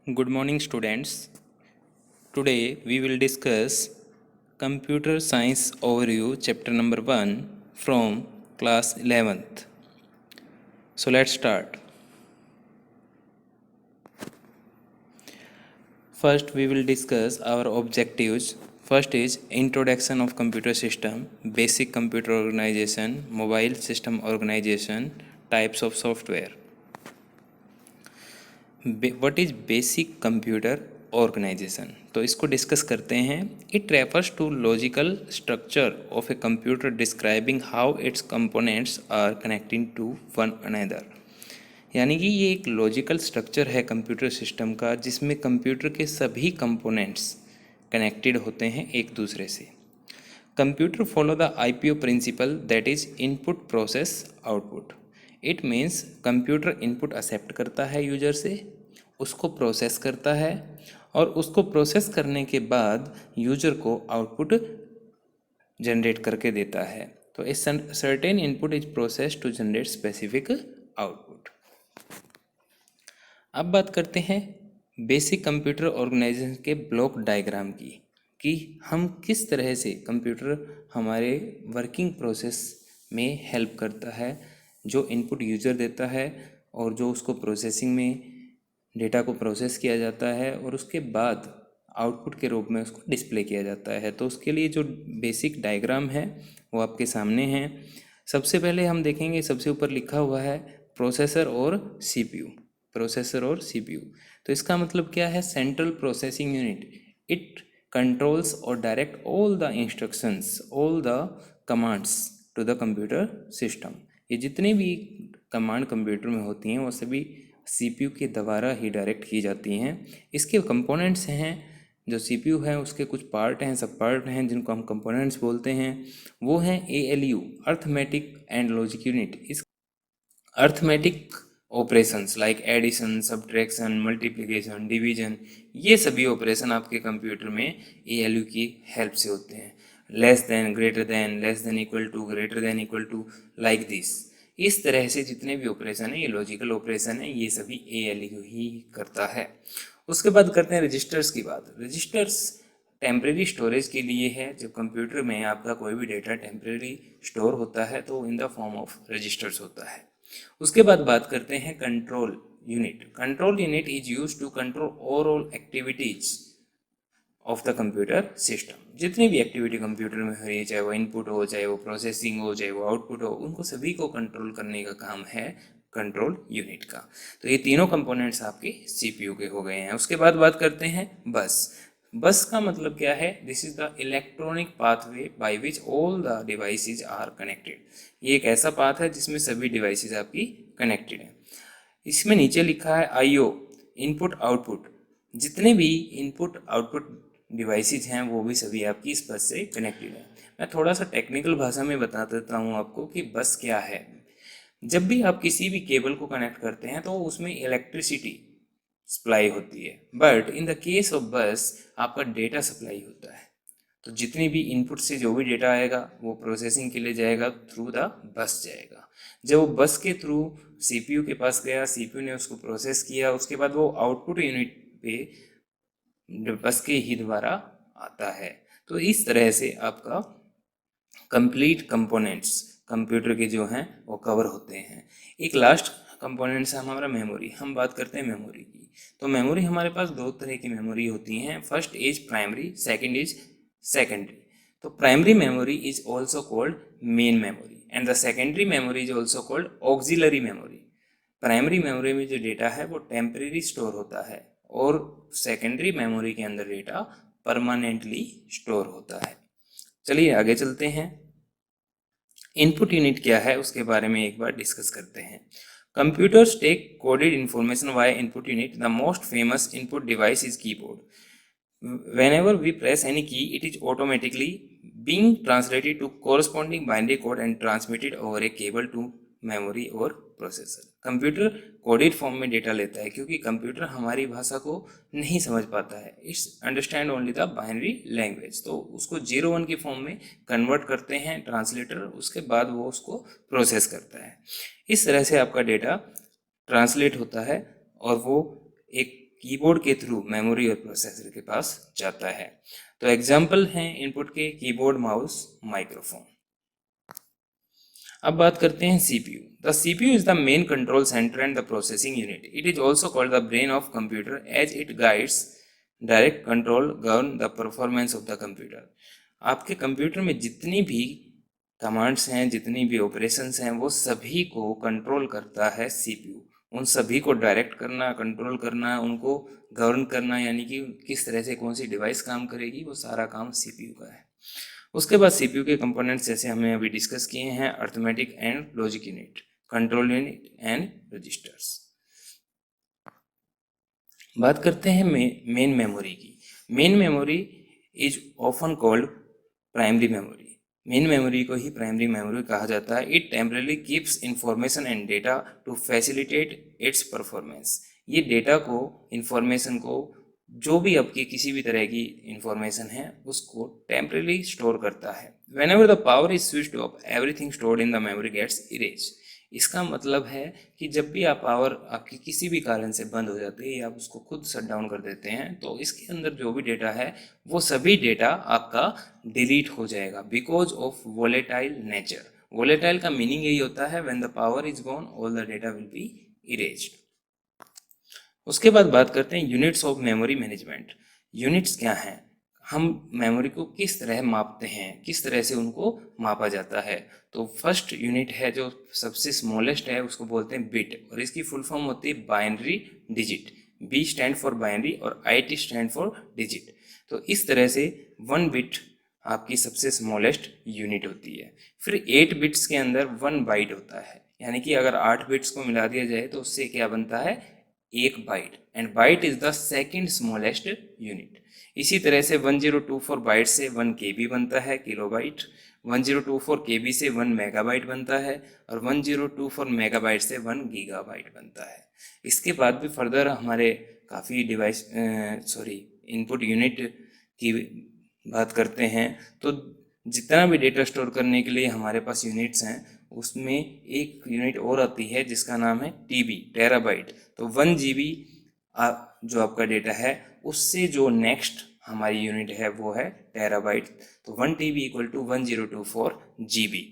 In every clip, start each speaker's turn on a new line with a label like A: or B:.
A: Good morning, students. Today we will discuss Computer Science Overview, chapter number 1 from class 11th. So let's start. First, we will discuss our objectives. First is Introduction of Computer System, Basic Computer Organization, Mobile System Organization, Types of Software. What is basic computer organisation? तो इसको discuss करते हैं. It refers to logical structure of a computer describing how its components are connecting to one another. यानी कि ये एक logical structure है computer system का, जिसमें कंप्यूटर के सभी कंपोनेंट्स कनेक्टेड होते हैं एक दूसरे से. Computer follow the IPO principle, that is input process output. It means computer input accept करता है यूजर से, उसको प्रोसेस करता है और उसको प्रोसेस करने के बाद यूजर को आउटपुट जनरेट करके देता है. तो a certain input is process to generate specific output. अब बात करते हैं बेसिक कंप्यूटर ऑर्गेनाइजेशन के ब्लॉक डायग्राम की, कि हम किस तरह से कंप्यूटर हमारे वर्किंग प्रोसेस में हेल्प करता है. जो इनपुट यूज़र देता है और जो उसको प्रोसेसिंग में डेटा को प्रोसेस किया जाता है और उसके बाद आउटपुट के रूप में उसको डिस्प्ले किया जाता है. तो उसके लिए जो बेसिक डायग्राम है वो आपके सामने है. सबसे पहले हम देखेंगे, सबसे ऊपर लिखा हुआ है प्रोसेसर और CPU. प्रोसेसर और CPU, तो इसका मतलब क्या है? Central processing unit. It controls और direct all the instructions, all the commands to the computer system. ये जितनी भी कमांड कंप्यूटर में होती हैं वो सभी CPU के द्वारा ही डायरेक्ट की जाती हैं. इसके कंपोनेंट्स हैं, जो CPU है उसके कुछ पार्ट हैं, सब पार्ट हैं जिनको हम कंपोनेंट्स बोलते हैं. वो हैं ALU, arithmetic and logic unit. इस arithmetic operations like addition, subtraction, multiplication, division, ये सभी ऑपरेशन आपके कंप्यूटर में ALU की हेल्प से होते हैं. Less than, greater than, less than equal to, greater than equal to, like this. इस तरह से जितने भी ऑपरेशन है, ये लॉजिकल ऑपरेशन है, ये सभी ALU ही करता है. उसके बाद करते हैं रजिस्टर्स की बात. रजिस्टर्स टेम्प्रेरी स्टोरेज के लिए है. जब कंप्यूटर में आपका कोई भी डेटा टेम्प्रेरी स्टोर होता है तो in the form of registers होता है. उसके बाद बात करते हैं control unit. Control unit is use to control overall activities of the computer system. जितनी भी एक्टिविटी कंप्यूटर में हो रही है, चाहे वो इनपुट हो, चाहे वो प्रोसेसिंग हो, चाहे वो आउटपुट हो, उनको सभी को कंट्रोल करने का काम है कंट्रोल यूनिट का. तो ये तीनों कंपोनेंट्स आपके CPU के हो गए हैं. उसके बाद बात करते हैं बस. बस का मतलब क्या है? This is the electronic pathway by which all the devices are connected. ये एक ऐसा पाथ है जिसमें सभी डिवाइसेज आपकी कनेक्टेड हैं. इसमें नीचे लिखा है IO, इनपुट आउटपुट. जितने भी इनपुट आउटपुट डिवाइसेज हैं वो भी सभी आपकी इस बस से कनेक्टेड हैं. मैं थोड़ा सा टेक्निकल भाषा में बता देता हूँ आपको कि बस क्या है. जब भी आप किसी भी केबल को कनेक्ट करते हैं तो उसमें इलेक्ट्रिसिटी सप्लाई होती है, but in the case of बस आपका डेटा सप्लाई होता है. तो जितनी भी इनपुट से जो भी डेटा आएगा वो प्रोसेसिंग के लिए जाएगा, थ्रू द बस जाएगा. जब वो बस के थ्रू CPU के पास गया, CPU ने उसको प्रोसेस किया, उसके बाद वो आउटपुट यूनिट पे बस के ही द्वारा आता है. तो इस तरह से आपका कंप्लीट कंपोनेंट्स कंप्यूटर के जो हैं वो कवर होते हैं. एक लास्ट कंपोनेंट्स है हमारा मेमोरी. हम बात करते हैं मेमोरी की. तो मेमोरी हमारे पास दो तरह की मेमोरी होती हैं. First is primary, second is secondary. तो primary memory is also called main memory and the secondary memory is also called auxiliary memory. Primary memory में जो डेटा है वो टेम्परेरी स्टोर होता है और सेकेंडरी मेमोरी के अंदर डेटा परमानेंटली स्टोर होता है. चलिए आगे चलते हैं. इनपुट यूनिट क्या है उसके बारे में एक बार डिस्कस करते हैं. Computers take coded information via input unit. The most famous input device is keyboard. Whenever we press any key, it is automatically being translated to corresponding binary code and transmitted over a cable to memory और processor. Computer coded form में data लेता है क्योंकि computer हमारी भाषा को नहीं समझ पाता है. It's understand only the binary language. तो उसको 0-1 की फॉर्म में कन्वर्ट करते हैं ट्रांसलेटर, उसके बाद वो उसको प्रोसेस करता है. इस तरह से आपका डेटा ट्रांसलेट होता है और वो एक कीबोर्ड के थ्रू मेमोरी और प्रोसेसर के पास जाता है। तो एग्जाम्पल हैं इनपुट के कीबोर्ड, माउस, माइक्रोफोन। अब बात करते हैं CPU। The CPU is the main control centre and the processing unit. It is also called the brain of computer as it guides direct control govern the performance of the computer. आपके computer में जितनी भी commands हैं, जितनी भी operations हैं, वो सभी को कंट्रोल करता है CPU। उन सभी को डायरेक्ट करना, कंट्रोल करना, उनको गवर्न करना, यानी कि किस तरह से कौन सी डिवाइस काम करेगी, वो सारा काम CPU का है। उसके बाद CPU के कंपोनेंट्स जैसे हमने अभी डिस्कस किए हैं, arithmetic and logic unit, control unit and registers. बात करते हैं मेन मेमोरी की। Main memory is often called primary memory. Main memory को ही प्राइमरी मेमोरी कहा जाता है। It temporarily keeps information and data to facilitate its performance. ये डेटा को, इंफॉर्मेशन को, जो भी आपकी किसी भी तरह की इंफॉर्मेशन है उसको टेम्परली स्टोर करता है। Whenever the power is switched off, everything stored in the memory gets erase. इसका मतलब है कि जब भी आप पावर आपकी किसी भी कारण से बंद हो जाती है या आप उसको खुद शट डाउन कर देते हैं, तो इसके अंदर जो भी डेटा है वो सभी डेटा आपका डिलीट हो जाएगा because of volatile nature. Volatile का मीनिंग यही होता है when the power is gone all the data will be erased. उसके बाद बात करते हैं units of memory management. Units क्या हैं? हम मेमोरी को किस तरह मापते हैं, किस तरह से उनको मापा जाता है। तो फर्स्ट यूनिट है जो सबसे स्मॉलेस्ट है, उसको बोलते हैं बिट, और इसकी फुल फॉर्म होती है binary digit. B stand for binary और IT स्टैंड फॉर डिजिट। तो इस तरह से 1 बिट आपकी सबसे स्मॉलेस्ट यूनिट होती है। फिर 8 बिट्स के अंदर 1 बाइट होता है, यानी कि अगर 8 बिट्स को मिला दिया जाए तो उससे क्या बनता है, 1 byte, and byte is the second smallest unit. इसी तरह से 1024 बाइट से 1 KB बनता है, किलोबाइट। 1024 KB से 1 मेगाबाइट बनता है, और 1024 मेगाबाइट से 1 गीगाबाइट बनता है। इसके बाद भी फर्दर हमारे काफ़ी इनपुट यूनिट की बात करते हैं। तो जितना भी डेटा स्टोर करने के लिए हमारे पास यूनिट्स हैं, उसमें एक यूनिट और आती है जिसका नाम है TB, टेराबाइट। तो 1 GB जो आपका डेटा है, उससे जो नेक्स्ट हमारी यूनिट है वो है टेराबाइट। तो 1 TB इक्वल टू 1024 GB।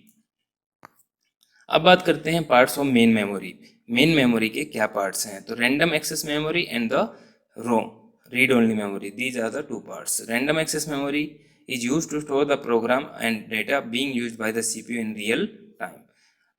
A: अब बात करते हैं parts of main memory. Main memory के क्या पार्ट्स हैं? तो random access memory and the ROM, read only memory, these are the 2 parts. Random access memory is used to store the program and data being used by the CPU in real time।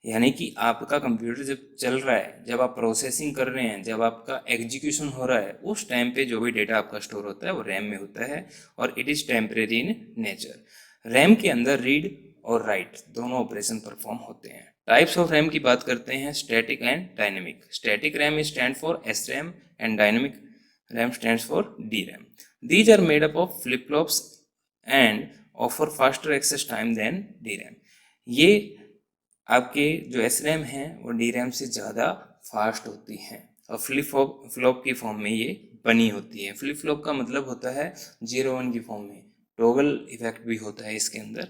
A: यानी कि आपका computer जब चल रहा है, जब आप processing कर रहे हैं, जब आपका एग्जीक्यूशन हो रहा है, उस टाइम पे जो भी डेटा आपका स्टोर होता है वो रैम में होता है, और it is temporary in nature. RAM के अंदर रीड और राइट दोनों ऑपरेशन परफॉर्म होते हैं। टाइप्स ऑफ रैम की बात करते हैं, static and dynamic. Static RAM stand for SRAM and dynamic RAM stands for DRAM। These are made up of flip-flops and offer faster access time than DRAM। ये आपके जो SRAM हैं वो DRAM से ज़्यादा फास्ट होती हैं, और फ्लिप-फ्लॉप की फॉर्म में ये बनी होती है। फ्लिप-फ्लॉप का मतलब होता है 0-1 की फॉर्म में, टॉगल इफेक्ट भी होता है इसके अंदर।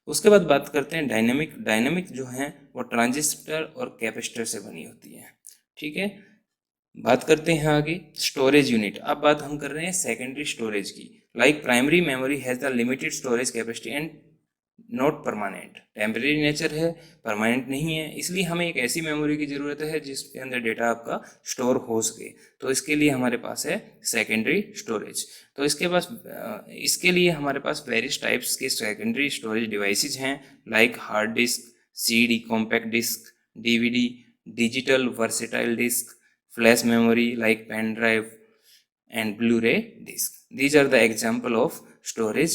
A: उसके बाद बात करते हैं डायनेमिक। डायनेमिक जो हैं वो ट्रांजिस्टर और कैपेसिटर से बनी होती है। ठीक है, बात करते हैं आगे स्टोरेज यूनिट। अब बात हम कर रहे हैं सेकेंडरी स्टोरेज की। Like primary memory has the limited storage capacity and not permanent. Temporary nature है, परमानेंट नहीं है, इसलिए हमें एक ऐसी मेमोरी की ज़रूरत है जिसके अंदर डेटा आपका स्टोर हो सके। तो इसके लिए हमारे पास है सेकेंडरी स्टोरेज। तो इसके लिए हमारे पास वेरियस टाइप्स के सेकेंडरी स्टोरेज डिवाइसेज हैं, like hard disk, CD, compact disk, DVD, digital versatile disk, flash memory like pen drive and Blu-ray disc। These are the example of storage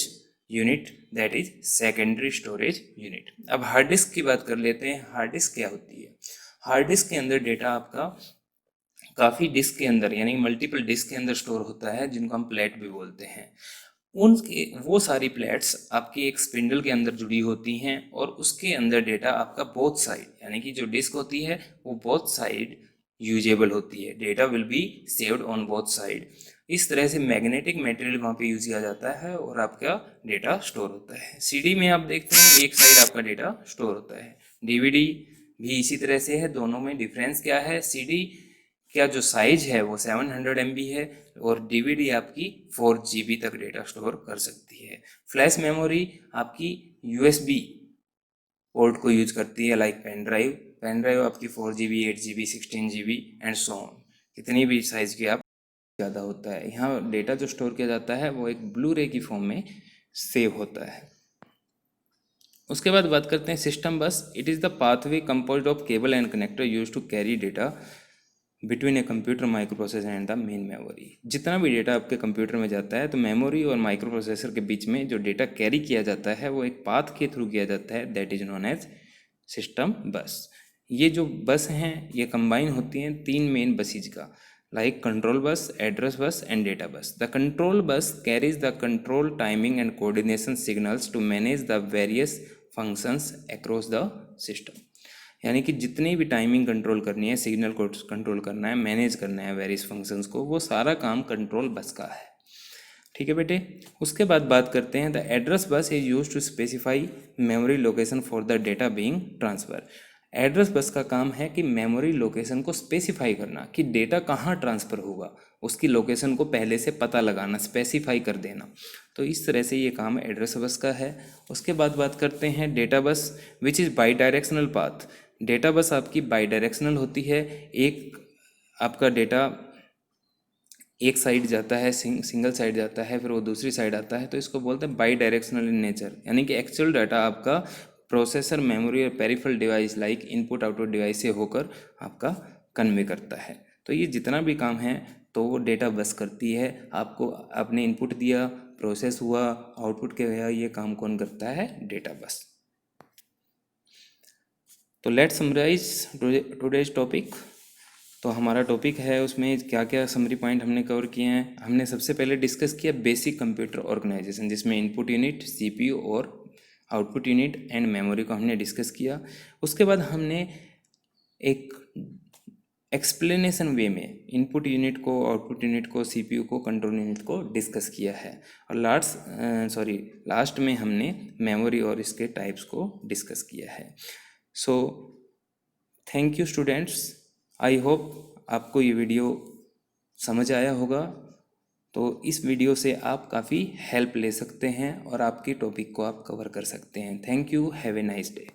A: unit that is secondary storage unit। अब hard disk की बात कर लेते हैं। Hard disk क्या होती है? Hard disk के अंदर डेटा आपका काफ़ी डिस्क के अंदर, यानी मल्टीपल डिस्क के अंदर स्टोर होता है, जिनको हम प्लेट भी बोलते हैं। उनके वो सारी प्लेट्स आपकी एक स्पिंडल के अंदर जुड़ी होती हैं, और उसके अंदर डेटा आपका बोथ साइड, यानी कि जो डिस्क होती है वो बोथ साइड यूजेबल होती है। Data will be saved on both side. इस तरह से मैग्नेटिक मटेरियल वहाँ पे यूज किया जाता है और आपका डेटा स्टोर होता है। CD में आप देखते हैं एक साइड आपका डेटा स्टोर होता है। DVD भी इसी तरह से है। दोनों में डिफरेंस क्या है? CD क्या जो साइज है वो 700 MB है और डीवीडी आपकी 4 GB तक डेटा स्टोर कर सकती है। फ्लैश मेमोरी आपकी USB पोर्ट को यूज करती है, लाइक पेन ड्राइव आपकी 4 GB 8 GB 16 GB and so on, कितनी भी साइज की आप ज़्यादा होता है। यहाँ डेटा जो स्टोर किया जाता है वो एक ब्लू रे की फॉर्म में सेव होता है। उसके बाद बात करते हैं system bus. It is the pathway composed of cable and connector use to carry data between a computer microprocessor and the main memory. जितना भी डेटा आपके कंप्यूटर में जाता है तो मेमोरी और माइक्रो प्रोसेसर के बीच में जो डेटा कैरी किया जाता है वो एक पाथ के थ्रू किया जाता है, that is known as system bus. ये जो बस हैं ये कंबाइन होती हैं तीन मेन बसेज का, like control bus, address bus and data bus. The control bus carries the control timing and coordination signals to manage the various functions across the system. यानी कि जितनी भी टाइमिंग कंट्रोल करनी है, सिग्नल को control करना है, मैनेज करना है वेरियस फंक्शंस को, वो सारा काम कंट्रोल बस का है। ठीक है बेटे। उसके बाद बात करते हैं the address bus is use to specify memory location for the data being transfer. Address bus का काम है कि मेमोरी लोकेशन को स्पेसिफाई करना कि डेटा कहाँ ट्रांसफ़र होगा, उसकी लोकेशन को पहले से पता लगाना, स्पेसिफाई कर देना। तो इस तरह से ये काम एड्रेस बस का है। उसके बाद बात करते हैं data bus which is by directional path. Data bus आपकी बाई डायरेक्शनल होती है। एक आपका डेटा एक साइड जाता है, सिंगल साइड जाता है, फिर वो दूसरी साइड आता है, तो इसको बोलते हैं बाई डायरेक्शनल इन नेचर। यानी कि एक्चुअल डाटा आपका प्रोसेसर, मेमोरी और peripheral device like input output device से होकर आपका कन्वे करता है। तो ये जितना भी काम है तो वो डेटा बस करती है। आपको आपने इनपुट दिया, प्रोसेस हुआ, आउटपुट के गया, ये काम कौन करता है? Data bus. तो लेट्स समराइज टुडेज टॉपिक। तो हमारा टॉपिक है उसमें क्या क्या समरी पॉइंट हमने कवर किए हैं। हमने सबसे पहले डिस्कस किया बेसिक कंप्यूटर ऑर्गेनाइजेशन, जिसमें इनपुट यूनिट, सीपीयू और आउटपुट यूनिट एंड मेमोरी को हमने डिस्कस किया। उसके बाद हमने एक एक्सप्लेनेशन वे में इनपुट यूनिट को, आउटपुट यूनिट को, सीपीयू को, कंट्रोल यूनिट को डिस्कस किया है। और लास्ट में हमने मेमोरी और इसके टाइप्स को डिस्कस किया है। So thank you students. I hope आपको ये वीडियो समझ आया होगा। तो इस वीडियो से आप काफ़ी हेल्प ले सकते हैं और आपकी टॉपिक को आप कवर कर सकते हैं। Thank you. Have a nice day.